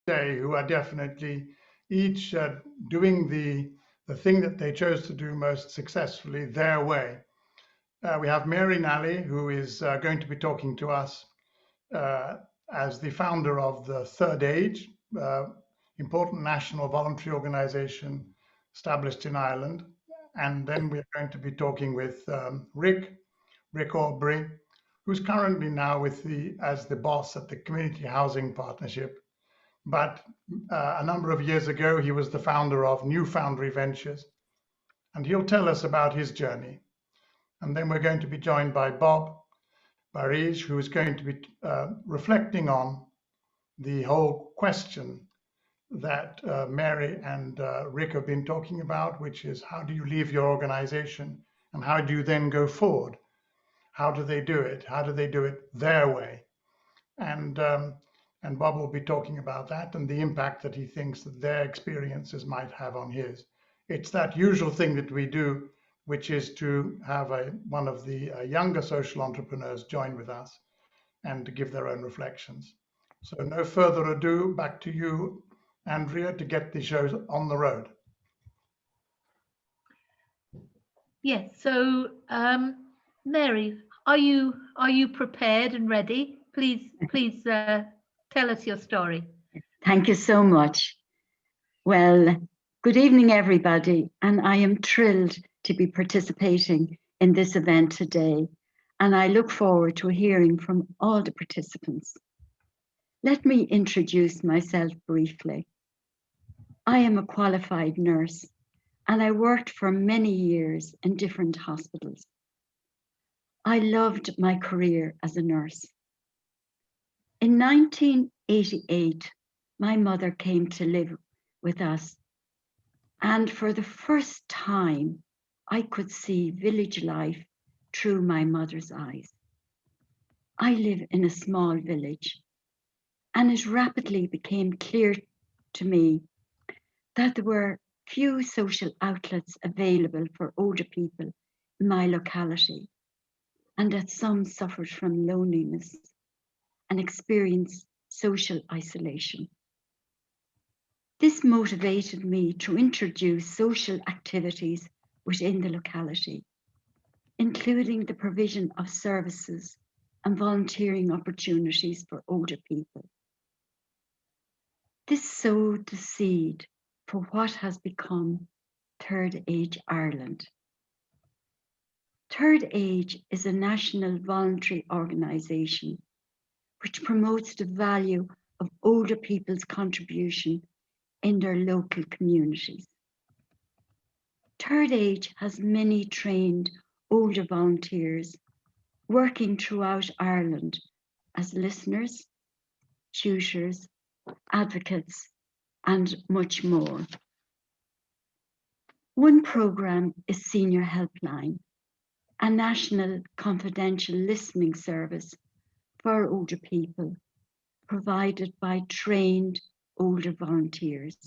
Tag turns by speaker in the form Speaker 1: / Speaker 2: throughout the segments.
Speaker 1: today who are definitely each doing the thing that they chose to do most successfully their way. We have Mary Nally, who is going to be talking to us as the founder of the Third Age, important national voluntary organization established in Ireland. And then we're going to be talking with Rick Aubrey, who's currently now as the boss at the Community Housing Partnership. But a number of years ago, he was the founder of New Foundry Ventures, and he'll tell us about his journey. And then we're going to be joined by Bob Barige, who is going to be reflecting on the whole question that Mary and Rick have been talking about, which is how do you leave your organization and how do you then go forward? How do they do it? How do they do it their way? And Bob will be talking about that and the impact that he thinks that their experiences might have on his. It's that usual thing that we do, which is to have one of the younger social entrepreneurs join with us and to give their own reflections. So no further ado, back to you, Andrea, to get the shows on the road.
Speaker 2: Yes, so Mary, are you prepared and ready? Please tell us your story.
Speaker 3: Thank you so much. Well, good evening, everybody, and I am thrilled to be participating in this event today, and I look forward to hearing from all the participants. Let me introduce myself briefly. I am a qualified nurse, and I worked for many years in different hospitals. I loved my career as a nurse. In 1988, my mother came to live with us, and for the first time, I could see village life through my mother's eyes. I live in a small village, and it rapidly became clear to me that there were few social outlets available for older people in my locality, and that some suffered from loneliness and experienced social isolation. This motivated me to introduce social activities within the locality, including the provision of services and volunteering opportunities for older people. This sowed the seed for what has become Third Age Ireland. Third Age is a national voluntary organisation which promotes the value of older people's contribution in their local communities. Third Age has many trained older volunteers working throughout Ireland as listeners, tutors, advocates, and much more. One programme is Senior Helpline, a national confidential listening service for older people, provided by trained older volunteers.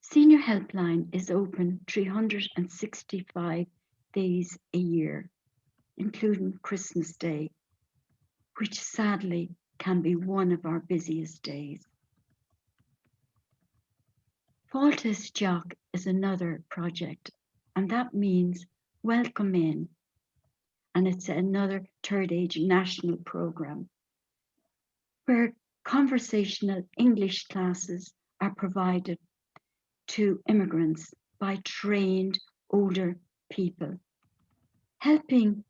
Speaker 3: Senior Helpline is open 365 days a year, including Christmas Day, which sadly can be one of our busiest days. Fáilte Isteach is another project, and that means welcome in, and it's another Third Age national programme where conversational English classes are provided to immigrants by trained older people, helping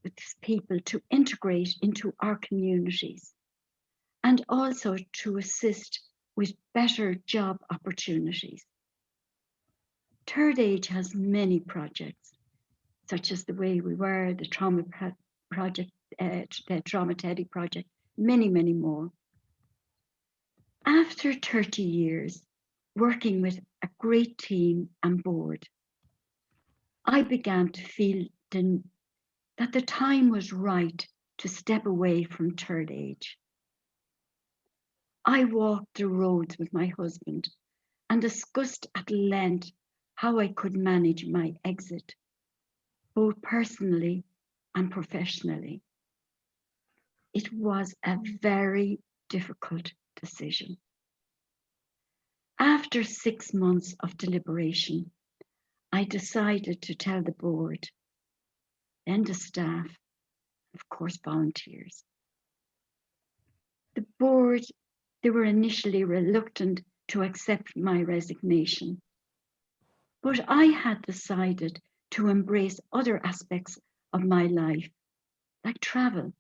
Speaker 3: these people to integrate into our communities and also to assist with better job opportunities. Third Age has many projects, such as the Way We Were, the Trauma Project, the Trauma Teddy Project, many, many more. After 30 years working with a great team and board, I began to feel that the time was right to step away from Third Age. I walked the roads with my husband and discussed at length how I could manage my exit, both personally and professionally. It was a very difficult decision. After 6 months of deliberation, I decided to tell the board, then the staff, of course, volunteers. The board, they were initially reluctant to accept my resignation, but I had decided to embrace other aspects of my life, like travel,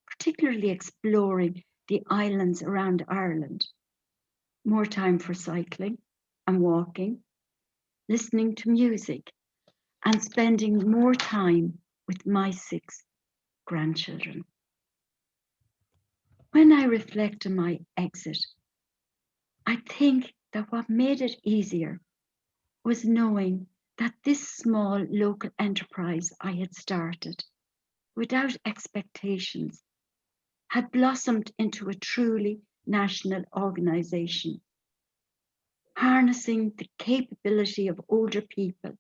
Speaker 3: particularly exploring the islands around Ireland, more time for cycling and walking, listening to music, and spending more time with my 6 grandchildren. When I reflect on my exit, I think that what made it easier was knowing that this small local enterprise I had started, without expectations, had blossomed into a truly national organisation, harnessing the capability of older people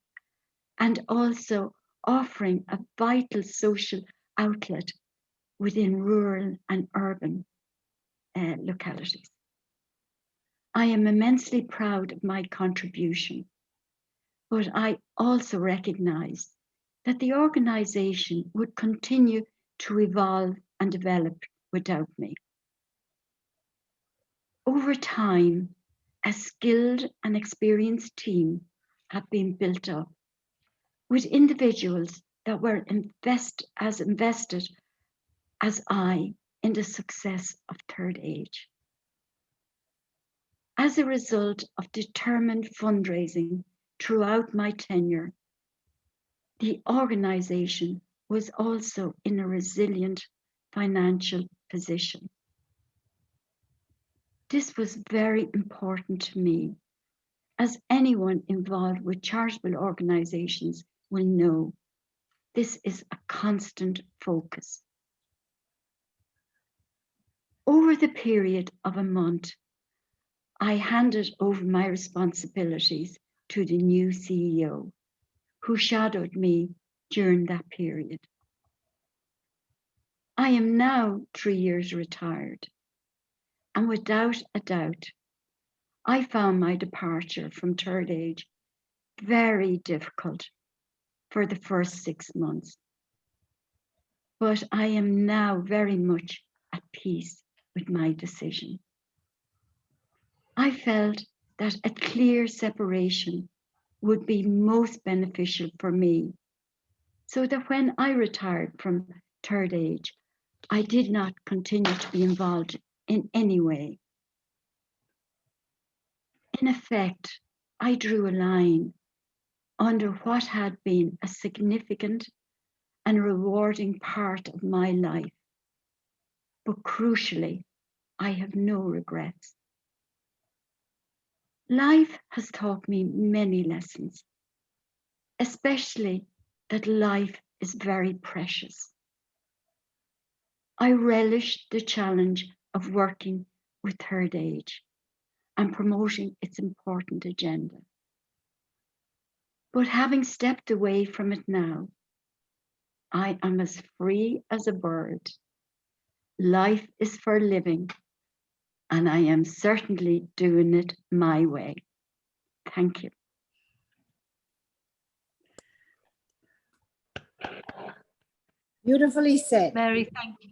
Speaker 3: and also offering a vital social outlet within rural and urban localities. I am immensely proud of my contribution, but I also recognise that the organisation would continue to evolve and develop without me. Over time, a skilled and experienced team have been built up with individuals that were invested as I in the success of Third Age. As a result of determined fundraising throughout my tenure, the organisation was also in a resilient financial position. This was very important to me, as anyone involved with charitable organisations will know. This is a constant focus. Over the period of a month, I handed over my responsibilities to the new CEO, who shadowed me during that period. I am now 3 years retired, and without a doubt, I found my departure from Third Age very difficult for the first 6 months. But I am now very much at peace with my decision. I felt that a clear separation would be most beneficial for me, so that when I retired from Third Age, I did not continue to be involved in any way. In effect, I drew a line under what had been a significant and rewarding part of my life. But crucially, I have no regrets. Life has taught me many lessons, especially that life is very precious. I relish the challenge of working with Third Age and promoting its important agenda. But having stepped away from it now, I am as free as a bird. Life is for living, and I am certainly doing it my way. Thank you.
Speaker 4: Beautifully said.
Speaker 2: Mary, thank you.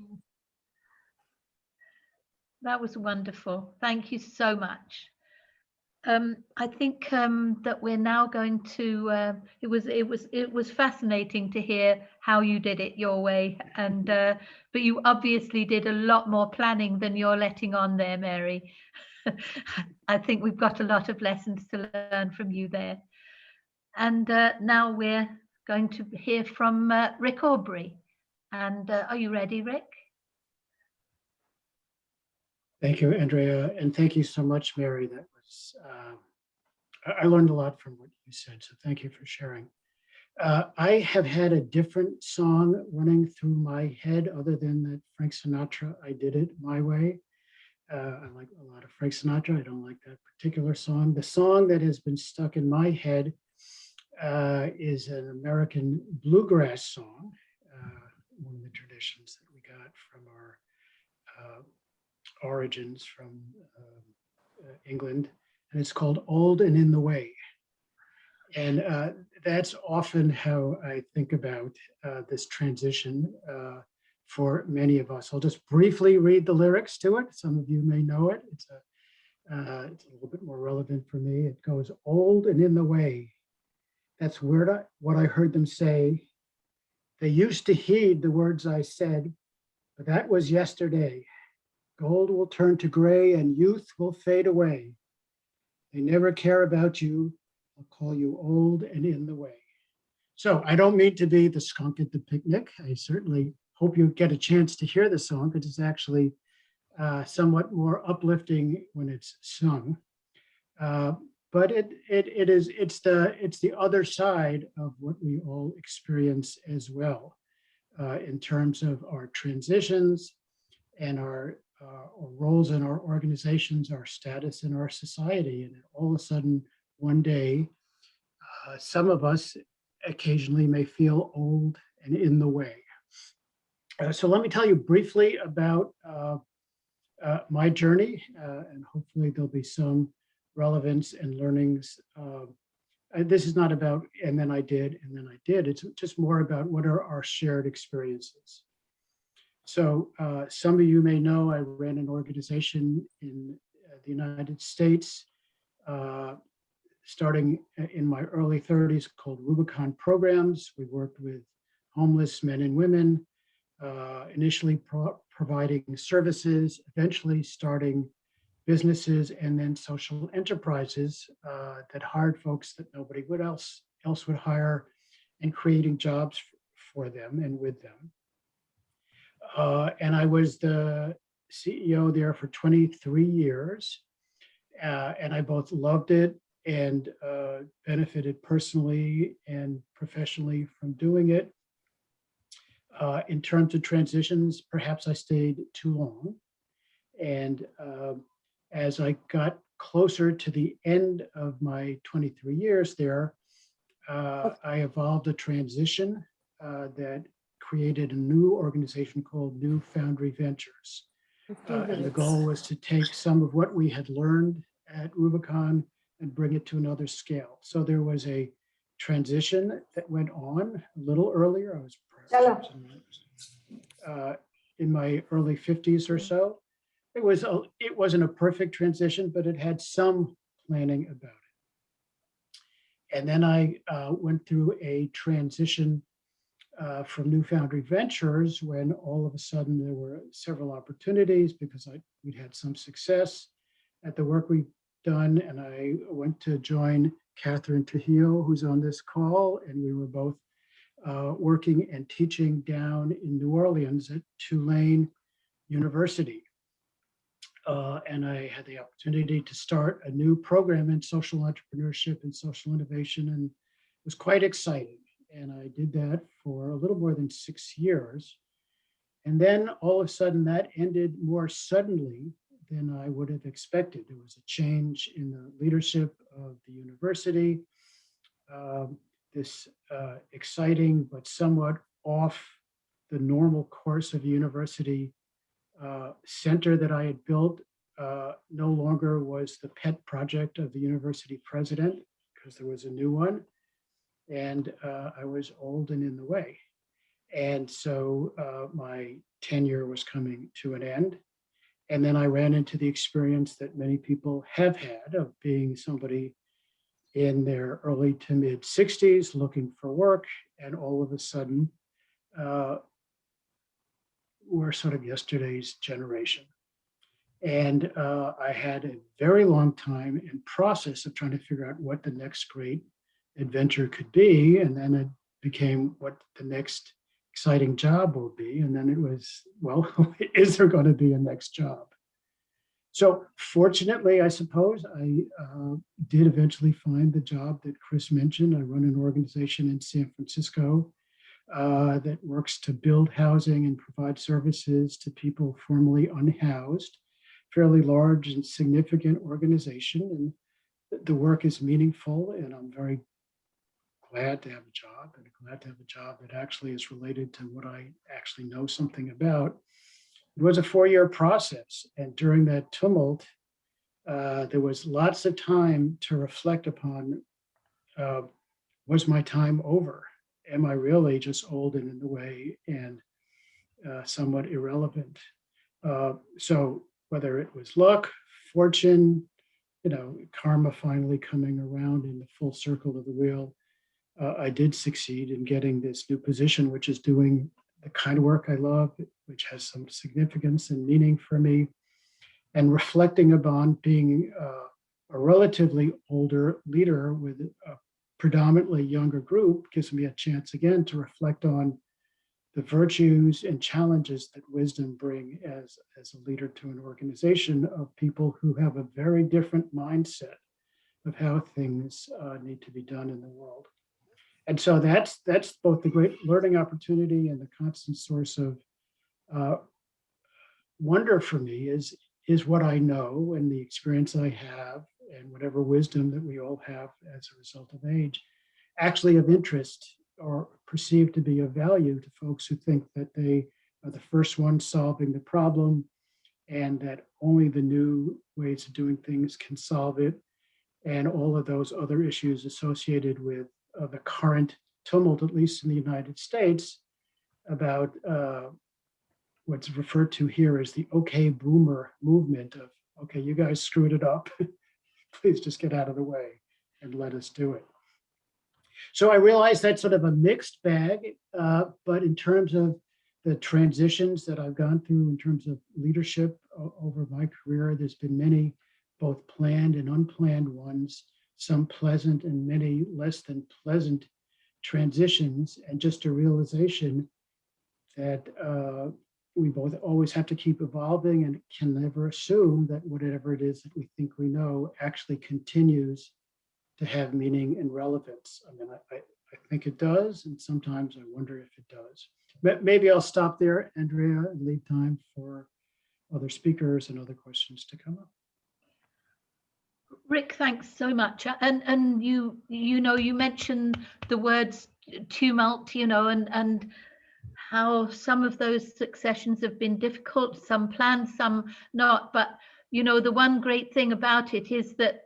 Speaker 2: That was wonderful. Thank you so much. I think that we're now going to. It was fascinating to hear how you did it your way, and but you obviously did a lot more planning than you're letting on there, Mary. I think we've got a lot of lessons to learn from you there. And now we're going to hear from Rick Aubrey. And are you ready, Rick?
Speaker 5: Thank you, Andrea, and thank you so much, Mary. That was, I learned a lot from what you said, so thank you for sharing. I have had a different song running through my head other than that Frank Sinatra, I Did It My Way. I like a lot of Frank Sinatra. I don't like that particular song. The song that has been stuck in my head is an American bluegrass song, one of the traditions that we got from our origins from England, and it's called Old and in the Way. And that's often how I think about this transition for many of us. I'll just briefly read the lyrics to it. Some of you may know it. It's a little bit more relevant for me. It goes, old and in the way. That's what I heard them say. They used to heed the words I said, but that was yesterday. Gold will turn to gray and youth will fade away. They never care about you. I'll call you old and in the way. So I don't mean to be the skunk at the picnic. I certainly hope you get a chance to hear the song, because it's actually somewhat more uplifting when it's sung. But it's the other side of what we all experience as well, in terms of our transitions and our roles in our organizations, our status in our society. And all of a sudden, one day, some of us occasionally may feel old and in the way. So let me tell you briefly about my journey, and hopefully there'll be some relevance and learnings. This is not about, and then I did, and then I did. It's just more about what are our shared experiences. So some of you may know I ran an organization in the United States, starting in my early 30s, called Rubicon Programs. We worked with homeless men and women, initially providing services, eventually starting businesses, and then social enterprises that hired folks that nobody else would hire, and creating jobs for them and with them. And I was the CEO there for 23 years. And I both loved it and benefited personally and professionally from doing it. In terms of transitions, perhaps I stayed too long. And as I got closer to the end of my 23 years there, I evolved a transition that created a new organization called New Foundry Ventures. And the goal was to take some of what we had learned at Rubicon and bring it to another scale. So there was a transition that went on a little earlier. I was perhaps in my early 50s or so. It wasn't a perfect transition, but it had some planning about it. And then I went through a transition from New Foundry Ventures, when all of a sudden there were several opportunities because we'd had some success at the work we'd done. And I went to join Catherine Trujillo, who's on this call, and we were both working and teaching down in New Orleans at Tulane University. And I had the opportunity to start a new program in social entrepreneurship and social innovation, and it was quite exciting. And I did that for a little more than 6 years. And then all of a sudden that ended more suddenly than I would have expected. There was a change in the leadership of the university. This exciting but somewhat off the normal course of a university center that I had built no longer was the pet project of the university president, because there was a new one. And I was old and in the way. And so my tenure was coming to an end. And then I ran into the experience that many people have had of being somebody in their early to mid 60s looking for work. And all of a sudden, we're sort of yesterday's generation. And I had a very long time in process of trying to figure out what the next great adventure could be. And then it became what the next exciting job will be. And then it was, well, is there going to be a next job? So fortunately, I suppose, I did eventually find the job that Chris mentioned. I run an organization in San Francisco that works to build housing and provide services to people formerly unhoused, fairly large and significant organization. And the work is meaningful, and I'm very glad to have a job, and glad to have a job that actually is related to what I actually know something about. it was a 4-year process. And during that tumult, there was lots of time to reflect upon, was my time over? Am I really just old and in the way and somewhat irrelevant? So whether it was luck, fortune, karma finally coming around in the full circle of the wheel, I did succeed in getting this new position, which is doing the kind of work I love, which has some significance and meaning for me, and reflecting upon being a relatively older leader with a predominantly younger group gives me a chance again to reflect on the virtues and challenges that wisdom bring as a leader to an organization of people who have a very different mindset of how things need to be done in the world. And so that's both the great learning opportunity and the constant source of wonder for me is what I know and the experience I have and whatever wisdom that we all have as a result of age, actually of interest or perceived to be of value to folks who think that they are the first ones solving the problem and that only the new ways of doing things can solve it, and all of those other issues associated with the current tumult, at least in the United States, about what's referred to here as the okay boomer movement of, okay, you guys screwed it up. Please just get out of the way and let us do it. So I realize that's sort of a mixed bag, but in terms of the transitions that I've gone through in terms of leadership over my career, there's been many, both planned and unplanned ones, some pleasant and many less than pleasant transitions, and just a realization that we both always have to keep evolving and can never assume that whatever it is that we think we know actually continues to have meaning and relevance. I mean, I think it does, and sometimes I wonder if it does. But maybe I'll stop there, Andrea, and leave time for other speakers and other questions to come up.
Speaker 2: Rick, thanks so much. And you mentioned the words tumult, and how some of those successions have been difficult, some planned, some not. But the one great thing about it is that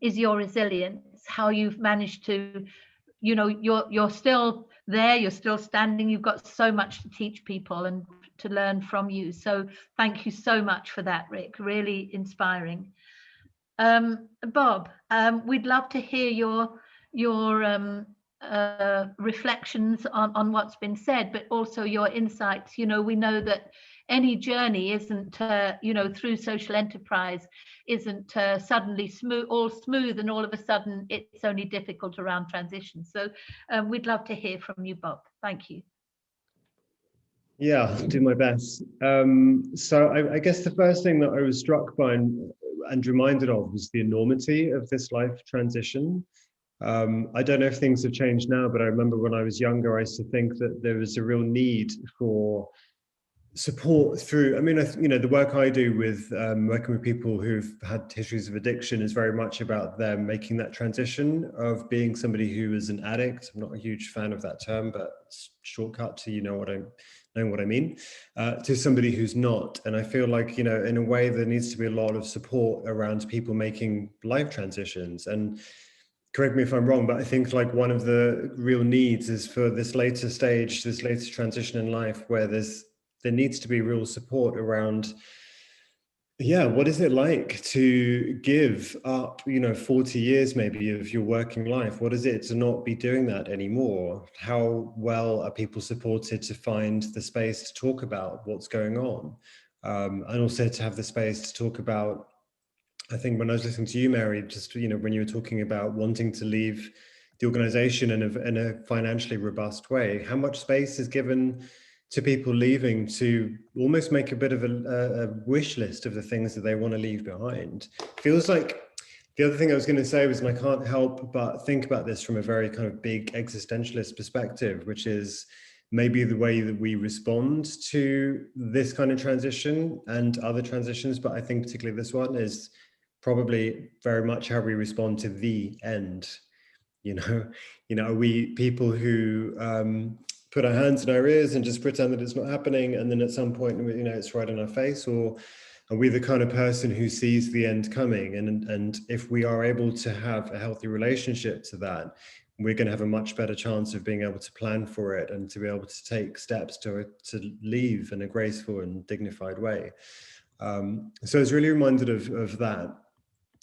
Speaker 2: is your resilience, how you've managed to, you're still there, you're still standing, you've got so much to teach people and to learn from you. So thank you so much for that, Rick, really inspiring. Bob, we'd love to hear your reflections on what's been said, but also your insights. We know that any journey isn't, through social enterprise, isn't suddenly all smooth, and all of a sudden it's only difficult around transition. So we'd love to hear from you, Bob. Thank you.
Speaker 4: Yeah, I'll do my best. So I guess the first thing that I was struck by and reminded of was the enormity of this life transition. I don't know if things have changed now, but I remember when I was younger, I used to think that there was a real need for support through, the work I do with working with people who've had histories of addiction is very much about them making that transition of being somebody who is an addict. I'm not a huge fan of that term, but it's shortcut to knowing what I mean, to somebody who's not. And I feel like, in a way there needs to be a lot of support around people making life transitions. And correct me if I'm wrong, but I think like one of the real needs is for this later stage, this later transition in life where there needs to be real support around, what is it like to give up, 40 years maybe of your working life? What is it to not be doing that anymore? How well are people supported to find the space to talk about what's going on? And also to have the space to talk about, I think when I was listening to you, Mary, just, when you were talking about wanting to leave the organization in a financially robust way, how much space is given to people leaving to almost make a bit of a wish list of the things that they want to leave behind? Feels like the other thing I was going to say was, and I can't help but think about this from a very kind of big existentialist perspective, which is maybe the way that we respond to this kind of transition and other transitions, but I think particularly this one is probably very much how we respond to the end. Are we people who put our hands in our ears and just pretend that it's not happening, and then at some point, you know, it's right in our face? Or are we the kind of person who sees the end coming? And if we are able to have a healthy relationship to that, we're going to have a much better chance of being able to plan for it and to be able to take steps to leave in a graceful and dignified way. So I was really reminded of that.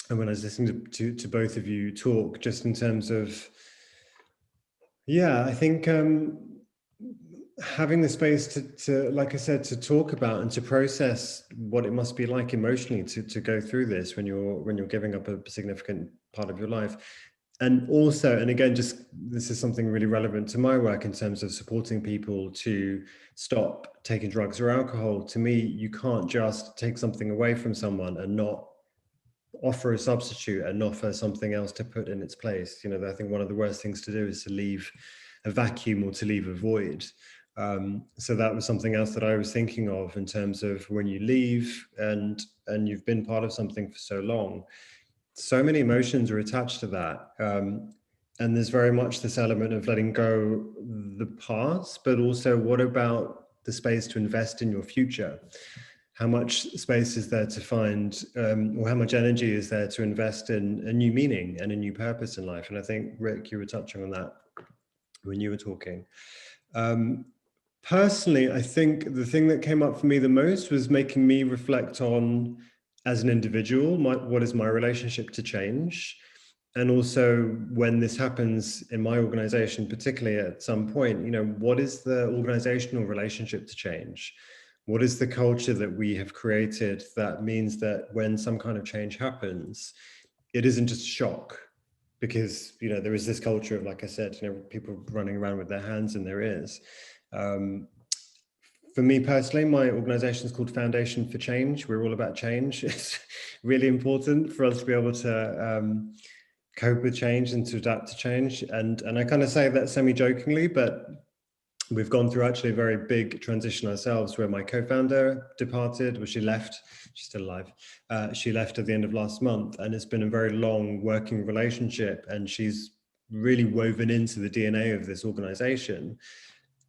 Speaker 4: And when I was listening to both of you talk, just in terms of, yeah, I think having the space to, like I said, to talk about and to process what it must be like emotionally to go through this when you're giving up a significant part of your life. And also, and again, just this is something really relevant to my work in terms of supporting people to stop taking drugs or alcohol. To me, you can't just take something away from someone and not offer a substitute and offer something else to put in its place. You know, I think one of the worst things to do is to leave a vacuum or to leave a void. So that was something else that I was thinking of in terms of when you leave and you've been part of something for so long. So many emotions are attached to that. And there's very much this element of letting go the past, but also what about the space to invest in your future? How much space is there to find, or how much energy is there to invest in a new meaning and a new purpose in life? And I think, Rick, you were touching on that when you were talking. Personally, I think the thing that came up for me the most was making me reflect on, as an individual, what is my relationship to change? And also when this happens in my organization, particularly at some point, you know, what is the organizational relationship to change? What is the culture that we have created that means that when some kind of change happens, it isn't just shock? Because, you know, there is this culture of, like I said, you know, people running around with their hands in their ears. For me personally, my organization is called Foundation for Change. We're all about change. It's really important for us to be able to cope with change and to adapt to change. And I kind of say that semi-jokingly, but we've gone through actually a very big transition ourselves, where my co-founder departed, well, she left, she's still alive. She left at the end of last month, and it's been a very long working relationship, and she's really woven into the DNA of this organization.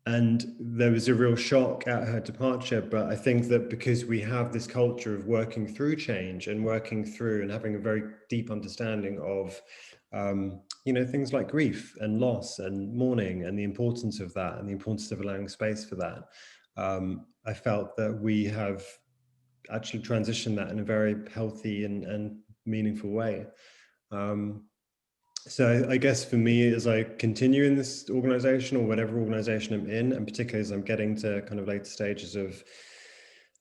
Speaker 4: And there was a real shock at her departure, but I think that because we have this culture of working through change and working through and having a very deep understanding of, you know, things like grief and loss and mourning and the importance of that and the importance of allowing space for that, I felt that we have actually transitioned that in a very healthy and meaningful way. So I guess for me, as I continue in this organization or whatever organization I'm in, and particularly as I'm getting to kind of later stages of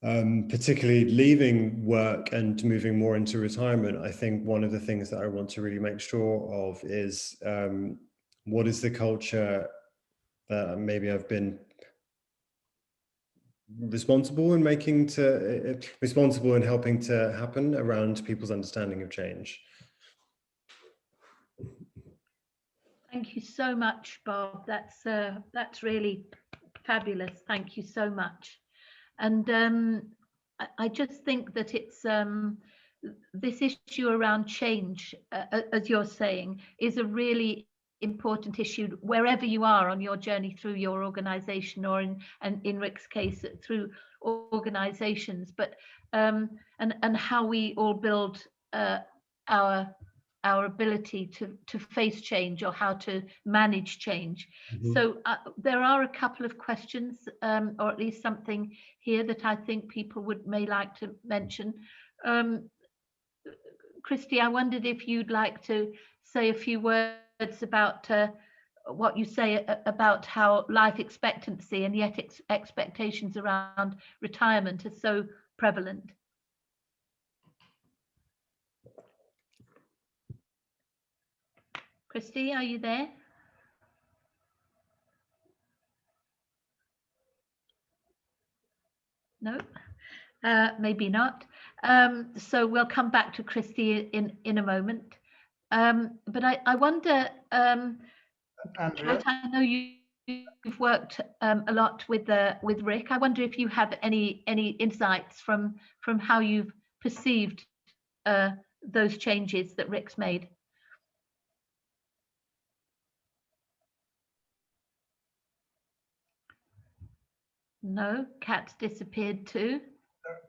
Speaker 4: particularly leaving work and moving more into retirement, I think one of the things that I want to really make sure of is what is the culture that maybe I've been responsible in responsible in helping to happen around people's understanding of change.
Speaker 2: Thank you so much, Bob. That's really fabulous. Thank you so much. And I just think that it's this issue around change, as you're saying, is a really important issue wherever you are on your journey through your organization, or in Rick's case through organizations, but and how we all build our ability to face change, or how to manage change. Mm-hmm. So there are a couple of questions, or at least something here that I think people may like to mention. Christy, I wondered if you'd like to say a few words about what you say about how life expectancy and yet expectations around retirement are so prevalent. Christy, are you there? No, maybe not. So we'll come back to Christy in a moment. But I wonder, Kat, I know you've worked a lot with Rick. I wonder if you have any insights from how you've perceived those changes that Rick's made. No, Kat's disappeared too.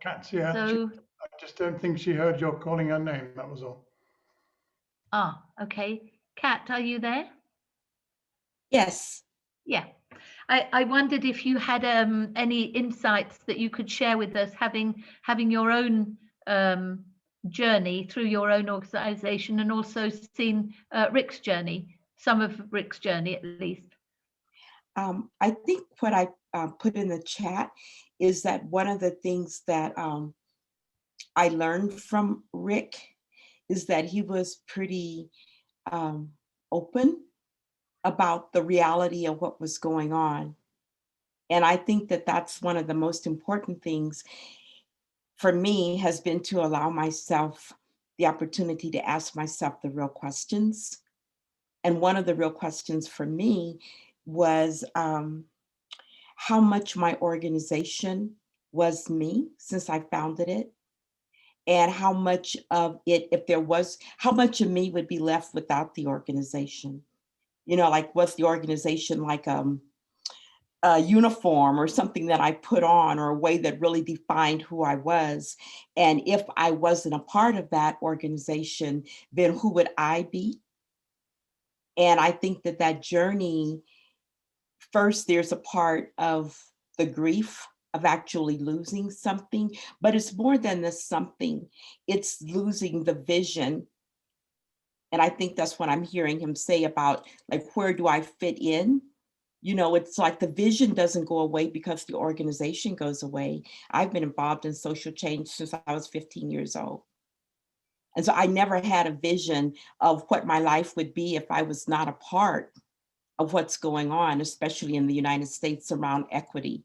Speaker 1: Kat's here.
Speaker 2: So,
Speaker 1: I just don't think she heard your calling her name. That was all.
Speaker 2: okay. Kat, are you there?
Speaker 6: Yes.
Speaker 2: Yeah. I wondered if you had any insights that you could share with us, having your own journey through your own organization, and also seen Rick's journey, some of Rick's journey at least.
Speaker 6: I think what I put in the chat is that one of the things that I learned from Rick is that he was pretty open about the reality of what was going on. And I think that that's one of the most important things for me, has been to allow myself the opportunity to ask myself the real questions. And one of the real questions for me was how much my organization was me since I founded it, and how much of it, if there was, how much of me would be left without the organization. You know, like, was the organization like a uniform or something that I put on, or a way that really defined who I was? And if I wasn't a part of that organization, then who would I be? And I think that that journey, first, there's a part of the grief of actually losing something, but it's more than the something, it's losing the vision. And I think that's what I'm hearing him say about, like, where do I fit in? You know, it's like the vision doesn't go away because the organization goes away. I've been involved in social change since I was 15 years old. And so I never had a vision of what my life would be if I was not a part of what's going on, especially in the United States around equity.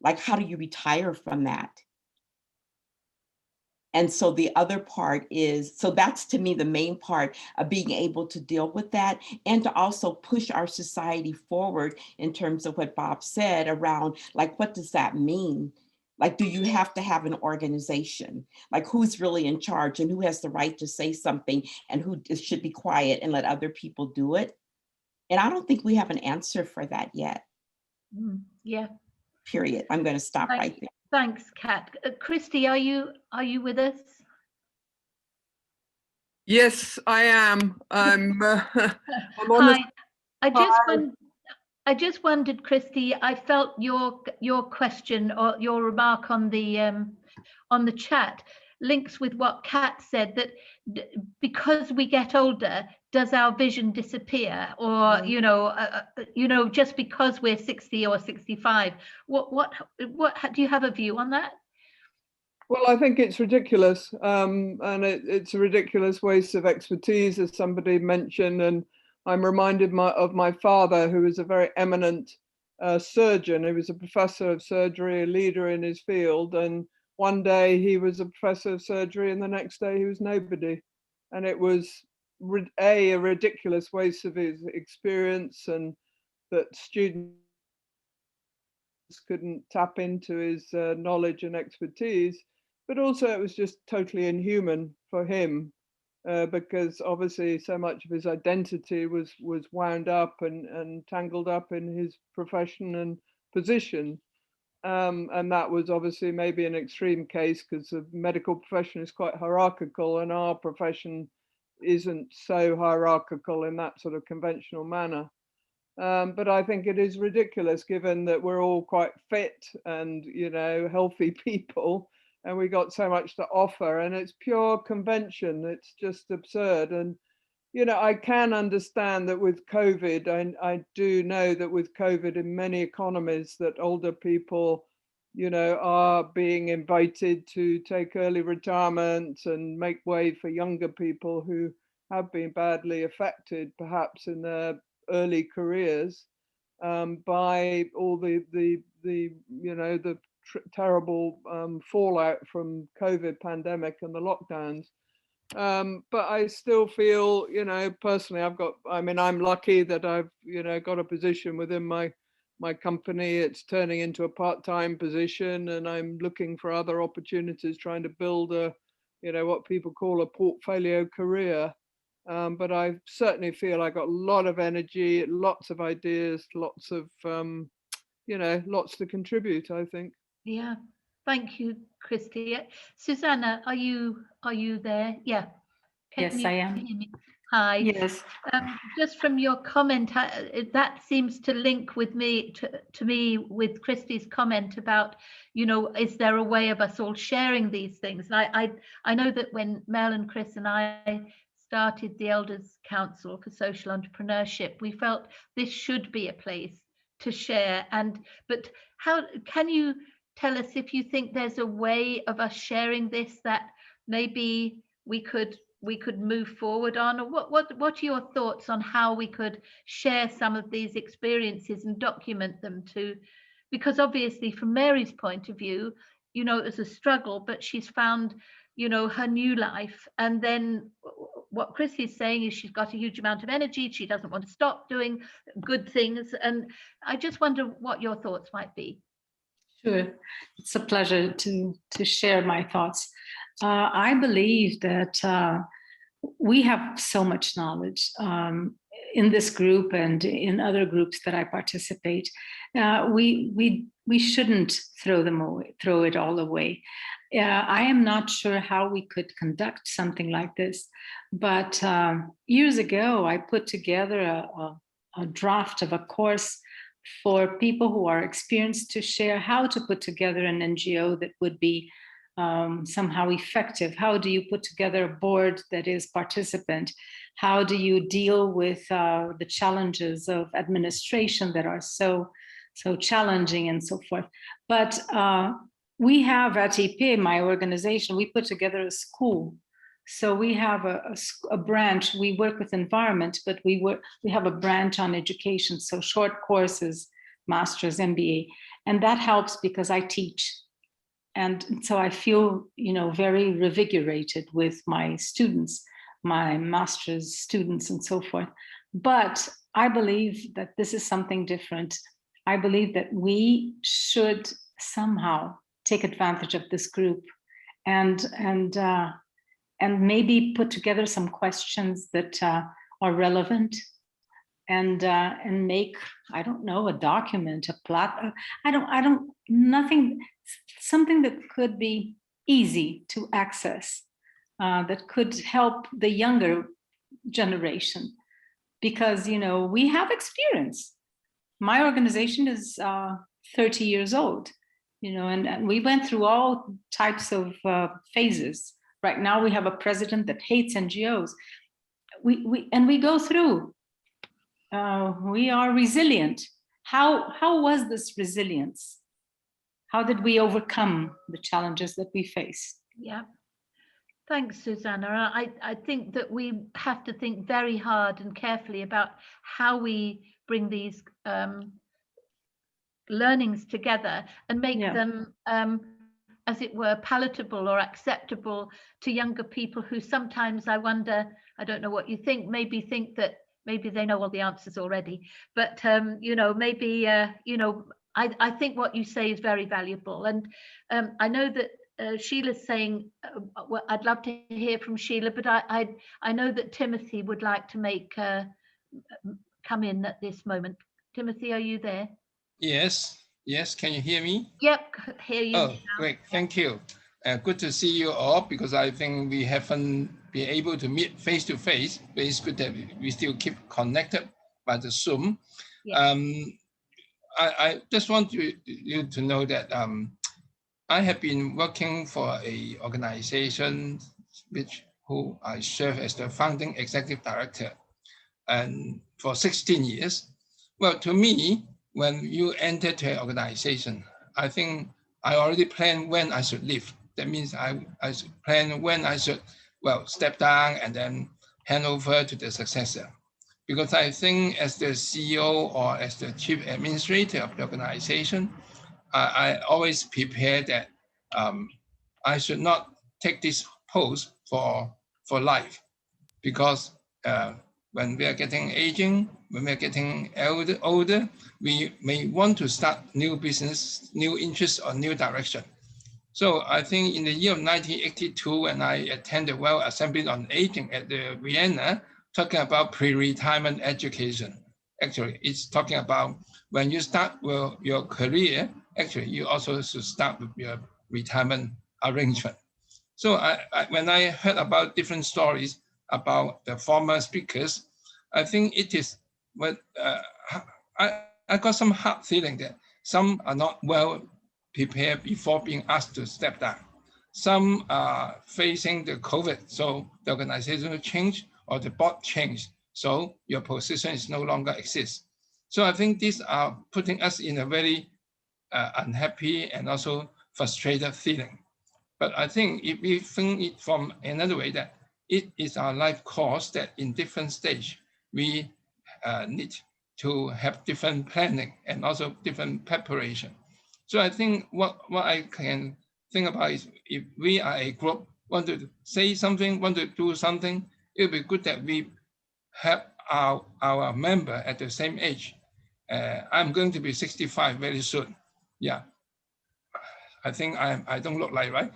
Speaker 6: Like, how do you retire from that? And so the other part is, so that's to me the main part of being able to deal with that, and to also push our society forward in terms of what Bob said around, like, what does that mean? Like, do you have to have an organization? Like, who's really in charge, and who has the right to say something, and who should be quiet and let other people do it? And I don't think we have an answer for that yet.
Speaker 2: Yeah.
Speaker 6: Period. I'm going to stop right there.
Speaker 2: Thanks, Kat. Christy, are you with us?
Speaker 7: Yes, I am. I'm on
Speaker 2: Hi. I just wondered, Christy, I felt your question or your remark on the chat links with what Kat said, that because we get older, does our vision disappear? Or just because we're 60 or 65, what do you have a view on that?
Speaker 7: Well, I think it's ridiculous, and it's a ridiculous waste of expertise, as somebody mentioned. And I'm reminded of my father, who was a very eminent surgeon. He was a professor of surgery, a leader in his field. And one day he was a professor of surgery, and the next day he was nobody. And it was a ridiculous waste of his experience, and that students couldn't tap into his knowledge and expertise. But also it was just totally inhuman for him, because obviously so much of his identity was wound up and tangled up in his profession and position. And that was obviously maybe an extreme case, because the medical profession is quite hierarchical, and our profession isn't so hierarchical in that sort of conventional manner. But I think it is ridiculous, given that we're all quite fit and, healthy people, and we got so much to offer, and it's pure convention. It's just absurd. And, I can understand that with COVID, I do know that with COVID in many economies, that older people, are being invited to take early retirement and make way for younger people who have been badly affected, perhaps in their early careers, by all the terrible fallout from COVID pandemic and the lockdowns. But I still feel, personally, I'm lucky that I've, got a position within my company. It's turning into a part-time position, and I'm looking for other opportunities, trying to build what people call a portfolio career. But I certainly feel I got a lot of energy, lots of ideas, lots of you know, lots to contribute, I think.
Speaker 2: Yeah. Thank you, Christy. Susanna, are you there? Yeah. Can
Speaker 8: Yes,
Speaker 2: you
Speaker 8: I am.
Speaker 2: hear me? Hi.
Speaker 8: Yes.
Speaker 2: Just from your comment, that seems to link with me to me with Christy's comment about, you know, is there a way of us all sharing these things? And I know that when Mel and Chris and I started the Elders Council for Social Entrepreneurship, we felt this should be a place to share. But how can you tell us if you think there's a way of us sharing this that maybe we could move forward on, or what are your thoughts on how we could share some of these experiences and document them too? Because obviously from Mary's point of view, you know, it was a struggle, but she's found, you know, her new life. And then what Chrissy's saying is she's got a huge amount of energy, she doesn't want to stop doing good things. And I just wonder what your thoughts might be.
Speaker 8: Sure, it's a pleasure to share my thoughts. I believe that we have so much knowledge in this group and in other groups that I participate. We shouldn't throw it all away. I am not sure how we could conduct something like this, but years ago I put together a draft of a course for people who are experienced to share how to put together an NGO that would be somehow effective. How do you put together a board that is participant? How do you deal with the challenges of administration that are so challenging and so forth? But we have at EP, my organization, we put together a school. So we have a branch. We work with environment, but we have a branch on education. So short courses, master's, MBA, and that helps because I teach. And so I feel, you know, very revigorated with my students, my master's students and so forth. But I believe that this is something different. I believe that we should somehow take advantage of this group and maybe put together some questions that are relevant and make, I don't know, a document, something that could be easy to access, that could help the younger generation, because, you know, we have experience. My organization is 30 years old, you know, and we went through all types of phases. Right now we have a president that hates NGOs. We go through. We are resilient. How was this resilience? How did we overcome the challenges that we face?
Speaker 2: Yeah. Thanks, Susanna. I think that we have to think very hard and carefully about how we bring these learnings together and make them, as it were, palatable or acceptable to younger people who sometimes, I wonder, I don't know what you think, maybe think that maybe they know all the answers already, but you know, maybe you know, I think what you say is very valuable. And I know that Sheila's saying, well, I'd love to hear from Sheila, but I know that Timothy would like to come in at this moment. Timothy, are you there?
Speaker 9: Yes, can you hear me?
Speaker 2: Yep, hear you.
Speaker 9: Oh,
Speaker 2: now.
Speaker 9: great, thank you. Good to see you all, because I think we haven't been able to meet face to face, but it's good that we still keep connected by the Zoom.
Speaker 2: Yeah.
Speaker 9: I just want you to know that I have been working for an organization who I serve as the founding executive director, and for 16 years. Well, to me, when you enter to an organization, I think I already planned when I should leave. That means I plan when I should, well, step down and then hand over to the successor. Because I think as the CEO or as the chief administrator of the organization, I always prepare that I should not take this post for life, because when we are getting aging, when we are getting older, we may want to start new business, new interests, or new direction. So I think in the year of 1982, when I attended World Assembly on Aging at the Vienna, talking about pre-retirement education, actually it's talking about when you start your career, actually you also should start with your retirement arrangement. So when I heard about different stories about the former speakers, I think it is what I got some hard feeling that some are not well prepared before being asked to step down. Some are facing the COVID, so the organization will change or the board changed, so your position is no longer exists. So I think these are putting us in a very unhappy and also frustrated feeling. But I think if we think it from another way, that it is our life course that in different stage, we need to have different planning and also different preparation. So I think what I can think about is if we are a group, want to say something, want to do something, it would be good that we have our member at the same age. I'm going to be 65 very soon. Yeah. I think I don't look like, right?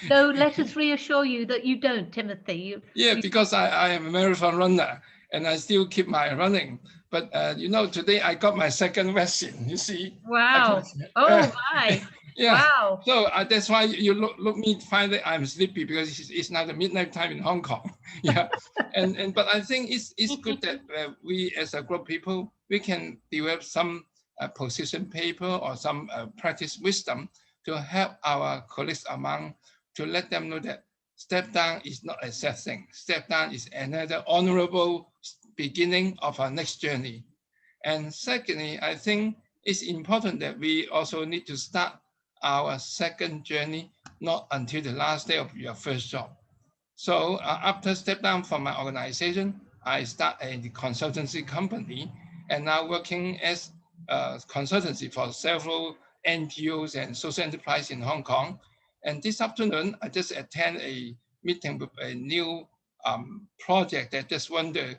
Speaker 2: No, let us reassure you that you don't, Timothy.
Speaker 9: Yeah, because I am a marathon runner and I still keep my running. But you know, today I got my second vaccine. You see?
Speaker 2: Wow! Oh my!
Speaker 9: Yeah.
Speaker 2: Wow!
Speaker 9: So that's why you look me find that I'm sleepy because it's now the midnight time in Hong Kong. Yeah. But I think it's good that we as a group of people we can develop some position paper or some practice wisdom to help our colleagues among to let them know that step down is not a sad thing. Step down is another honorable beginning of our next journey. And secondly, I think it's important that we also need to start our second journey not until the last day of your first job. So after step down from my organization, I start a consultancy company and now working as a consultancy for several NGOs and social enterprise in Hong Kong. And this afternoon, I just attend a meeting with a new project that just won the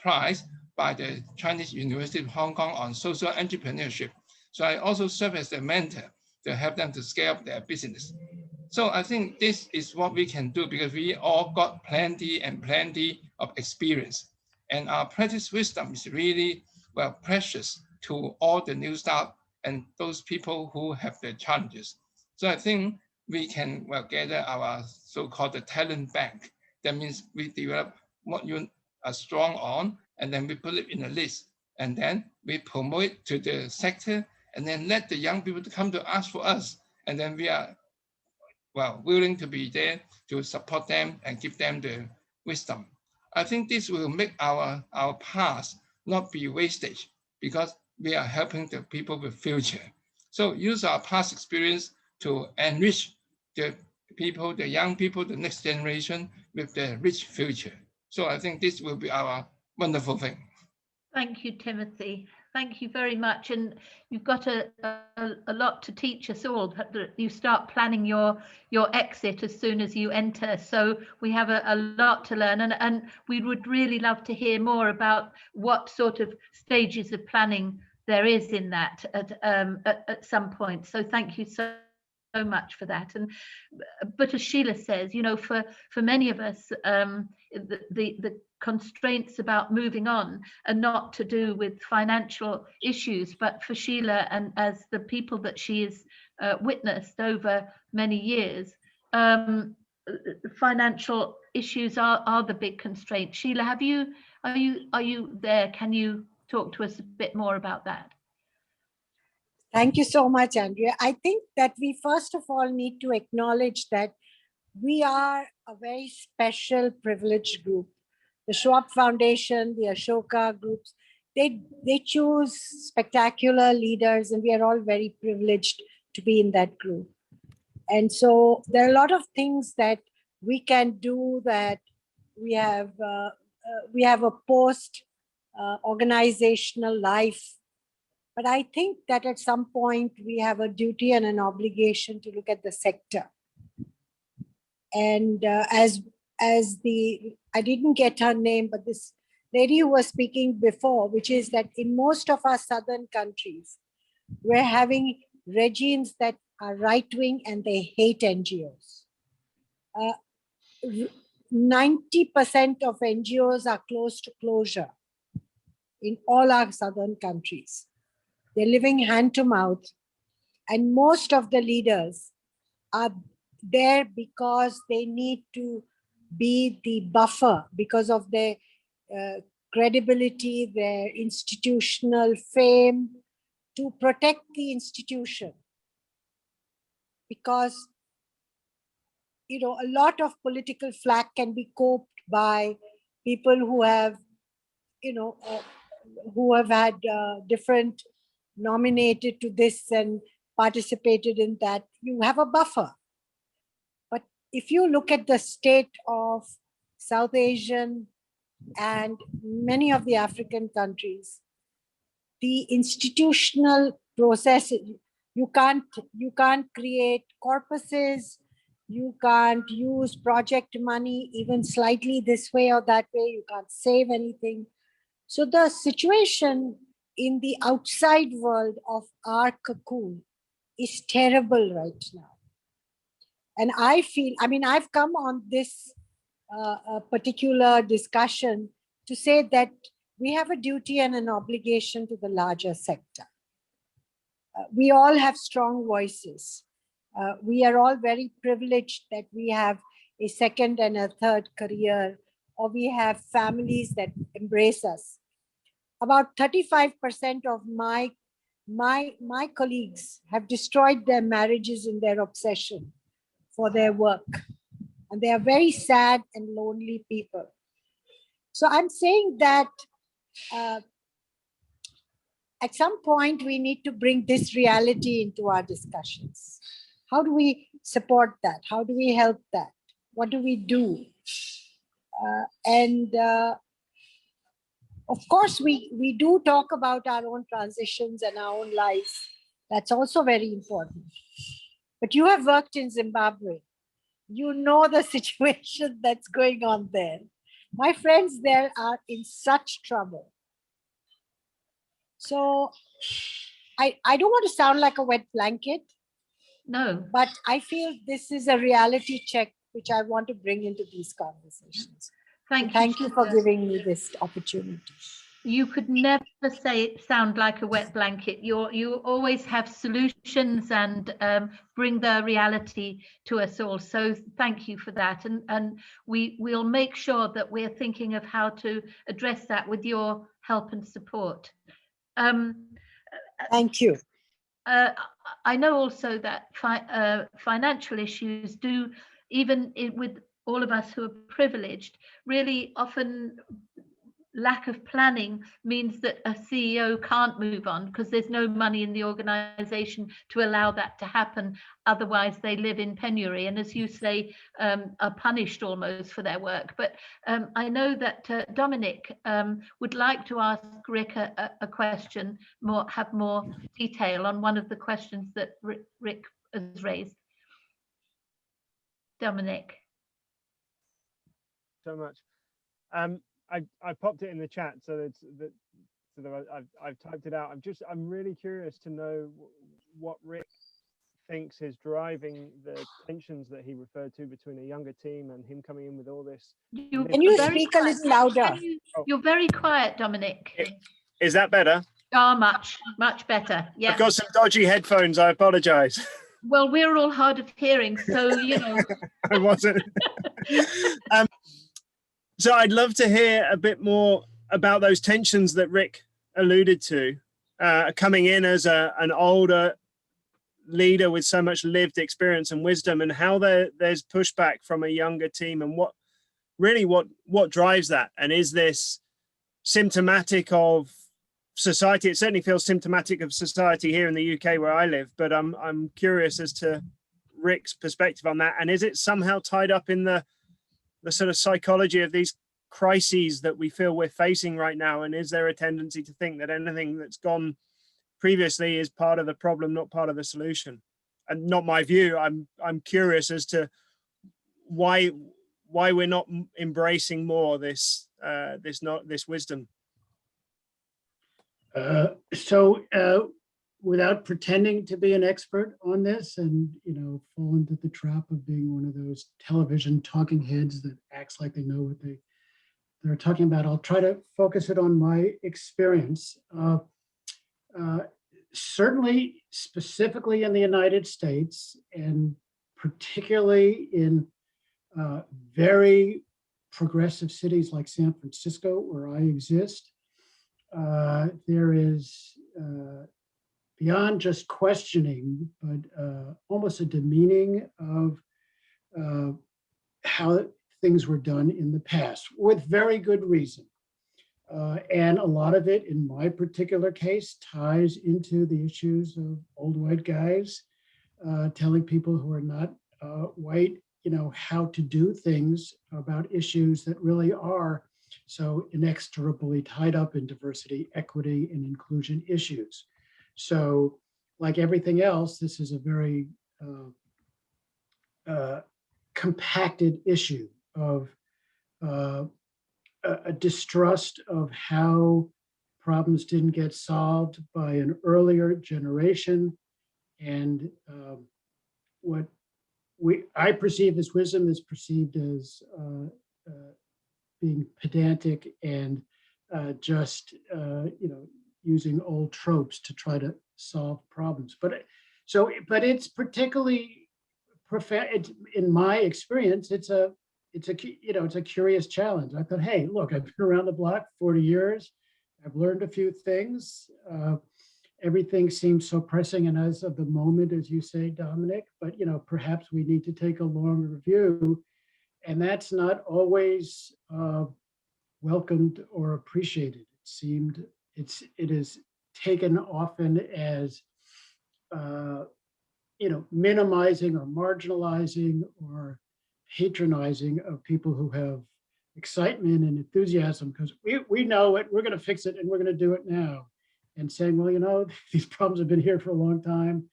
Speaker 9: prize by the Chinese University of Hong Kong on social entrepreneurship. So I also serve as a mentor to help them to scale up their business. So I think this is what we can do because we all got plenty and plenty of experience. And our practice wisdom is really, well, precious to all the new staff and those people who have the challenges. So I think we can, well, gather our so-called the talent bank. That means we develop what you are strong on, and then we put it in a list. And then we promote it to the sector, and then let the young people to come to ask for us. And then we are, well, willing to be there to support them and give them the wisdom. I think this will make our past not be wastage because we are helping the people with future. So use our past experience to enrich the people, the young people, the next generation with the rich future. So I think this will be our wonderful thing.
Speaker 2: Thank you, Timothy. Thank you very much. And you've got a lot to teach us all. You start planning your exit as soon as you enter. So we have a lot to learn. And we would really love to hear more about what sort of stages of planning there is in that at some point. So thank you so much for that. But as Sheila says, you know, for many of us, the constraints about moving on are not to do with financial issues, but for Sheila and as the people that she has witnessed over many years, financial issues are the big constraint. Sheila, are you there? Can you talk to us a bit more about that?
Speaker 10: Thank you so much, Andrea. I think that we first of all need to acknowledge that we are a very special, privileged group. The Schwab Foundation, the Ashoka groups, they choose spectacular leaders, and we are all very privileged to be in that group. And so there are a lot of things that we can do, that we have a post organizational life. But I think that at some point we have a duty and an obligation to look at the sector. And as I didn't get her name, but this lady who was speaking before, which is that in most of our southern countries, we're having regimes that are right-wing and they hate NGOs. 90% of NGOs are close to closure. in all our southern countries. They're living hand to mouth, and most of the leaders are there because they need to be the buffer because of their credibility, their institutional fame, to protect the institution. Because, you know, a lot of political flack can be coped by people who have, you know, who have had different nominated to this and participated in that. You have a buffer. But if you look at the state of South Asian and many of the African countries, the institutional process, you can't create corpuses, you can't use project money even slightly this way or that way, you can't save anything. So the situation in the outside world of our cocoon is terrible right now. And I feel, I mean, I've come on this particular discussion to say that we have a duty and an obligation to the larger sector. We all have strong voices. We are all very privileged that we have a second and a third career, or we have families that embrace us. About 35% of my colleagues have destroyed their marriages in their obsession for their work. And they are very sad and lonely people. So I'm saying that at some point we need to bring this reality into our discussions. How do we support that? How do we help that? What do we do? Of course, we do talk about our own transitions and our own lives. That's also very important. But you have worked in Zimbabwe. You know the situation that's going on there. My friends there are in such trouble. So I don't want to sound like a wet blanket.
Speaker 2: No.
Speaker 10: But I feel this is a reality check which I want to bring into these conversations. Thank you for giving me this opportunity.
Speaker 2: You could never sound like a wet blanket. You always have solutions and bring the reality to us all. So thank you for that. And we'll make sure that we're thinking of how to address that with your help and support.
Speaker 10: Thank you.
Speaker 2: I know also that financial issues do, even with all of us who are privileged, really often lack of planning means that a CEO can't move on because there's no money in the organization to allow that to happen. Otherwise, they live in penury and, as you say, are punished almost for their work. But I know that Dominic would like to ask Rick a question, have more detail on one of the questions that Rick has raised. Dominic.
Speaker 11: So much. I popped it in the chat so that I've typed it out. I'm really curious to know what Rick thinks is driving the tensions that he referred to between a younger team and him coming in with all this.
Speaker 10: Can you speak a little louder?
Speaker 2: You're very quiet, Dominic.
Speaker 11: Is that better?
Speaker 2: Oh, much better. Yeah.
Speaker 11: I've got some dodgy headphones. I apologize.
Speaker 2: Well, we're all hard of hearing, so you know.
Speaker 11: I wasn't. So I'd love to hear a bit more about those tensions that Rick alluded to, coming in as an older leader with so much lived experience and wisdom, and how there's pushback from a younger team, and what drives that, and is this symptomatic of society? It certainly feels symptomatic of society here in the UK where I live, but I'm curious as to Rick's perspective on that, and is it somehow tied up in the sort of psychology of these crises that we feel we're facing right now? And is there a tendency to think that anything that's gone previously is part of the problem, not part of the solution? And not my view. I'm curious as to why we're not embracing more this wisdom.
Speaker 5: Without pretending to be an expert on this and, fall into the trap of being one of those television talking heads that acts like they know what they they're talking about. I'll try to focus it on my experience. Certainly, specifically in the United States, and particularly in very progressive cities like San Francisco, where I exist, there is, beyond just questioning, but almost a demeaning of how things were done in the past, with very good reason. And a lot of it, in my particular case, ties into the issues of old white guys telling people who are not white, how to do things about issues that really are so inextricably tied up in diversity, equity, and inclusion issues. So, like everything else, this is a very compacted issue of a distrust of how problems didn't get solved by an earlier generation, and what I perceive as wisdom is perceived as being pedantic and just using old tropes to try to solve problems. But it's particularly in my experience, it's a curious challenge. I thought, hey, look, I've been around the block 40 years. I've learned a few things. Everything seems so pressing and as of the moment, as you say, Dominic, but perhaps we need to take a longer view. And that's not always welcomed or appreciated. It is taken often as minimizing or marginalizing or patronizing of people who have excitement and enthusiasm because we know it, we're going to fix it, and we're going to do it now. And saying, well, these problems have been here for a long time,